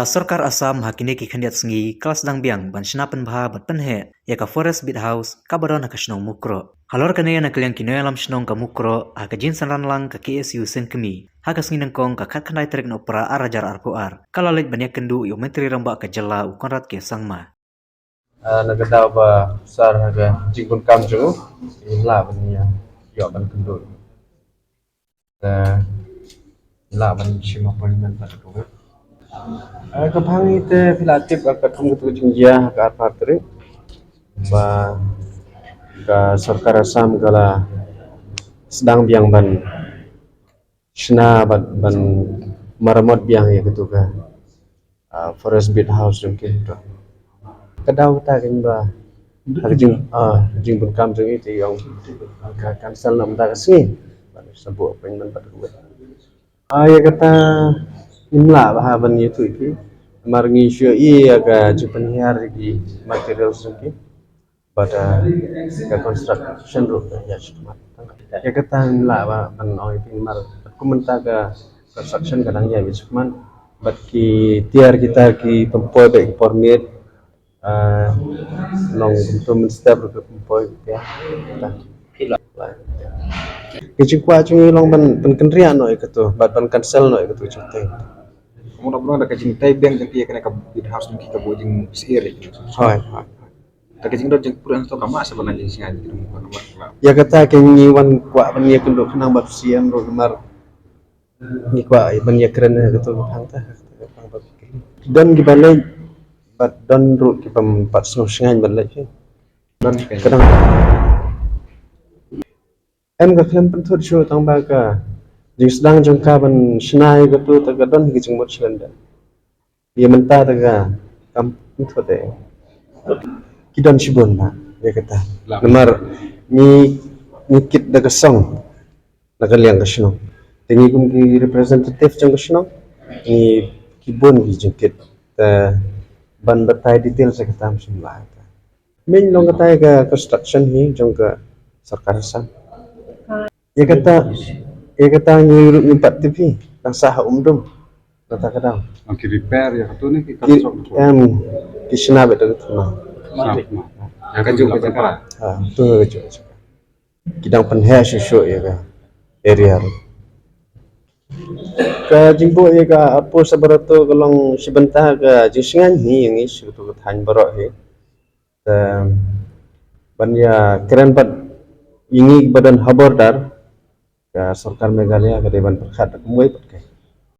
Sarkar Assam hakini ki khandiat sngi kelas dangbiang ban shnapen bha bat penhe ya ka forest bit house ka baron ka shnong mukro halor kane na kliang kinoy alam shnong ka mukro ha ka jin sanran lang ka KSU senkmi ha ka sngi nangkong ka khat khanai trek no pra arajar arpuar kalalit banyak kendu yo menteri ramba ka jalla ukonrat ke sangma nagadaw ba sar haga jikun kam jungu ila bania yo ban kendu la ban shima appointment ba ko ka bhangi te filatif ka thum tu jingjia ka patri ba ka sarkar Assam gala sedang biang ban shna ban maramot biang ya gitu ka forest bit house mungkin to kadaw ta kan ba jing bun kam jing itu yang ka cancel nam ta kasi sebuah appointment pada gue ya kata imla bahaban itu marngi syo aga jupan hiar di material sungki pada ka construction road ya cuma ya kata imla ban oi mar kumenta ka construction kadang ya cuma bat ki tiar kita ki tempoy baik permit long untuk step ke tempoy ya Kecik kuat cungi long ban kenrian no ikatu ban cancel no ikatu cuntai. Mula-mula ada kajing tai bank yang kia kena kabit house yang kita bojing seiri. Hai. Tak kajing dot jeng kurang to kama sebenarnya sing aja gitu. Ya kata kenyi wan kuat ban ye kenduk kenang bat sian ro gemar. Ni kuat ban ye keren ikatu hang ta. Dan gibale bat don ro ki pam 4.5 ban lagi. Dan kadang em ka film pentur show tang ba ka jing sedang jangka ban shnai ka tu ta ka don ki jing mot shlenda ye menta ta ka kam tu te ki don shibon ba ye kata namar ni kit da ka song na ka liang ka shno tingi kum ki representative jang ka shno ni ki bon ki jing kit ta ban batai detail sa ka tam shim la ta min long ka ta ka construction hi jang ka sarkar Assam ya kata ni pat TV ang sah umdum kata kadang Oke repair ya tu ni kita sok. kisna betul tu nah Yang kajung ke Jakarta. tu ke kidang penhe shu ya ka area ka jingbo ya ka apo sabarato kalong sibenta ka jisingan hi yang isu tu than barok he banya keren pat ingi badan habardar ka sarkar Meghalaya ka dewan perkhat kumoi patkai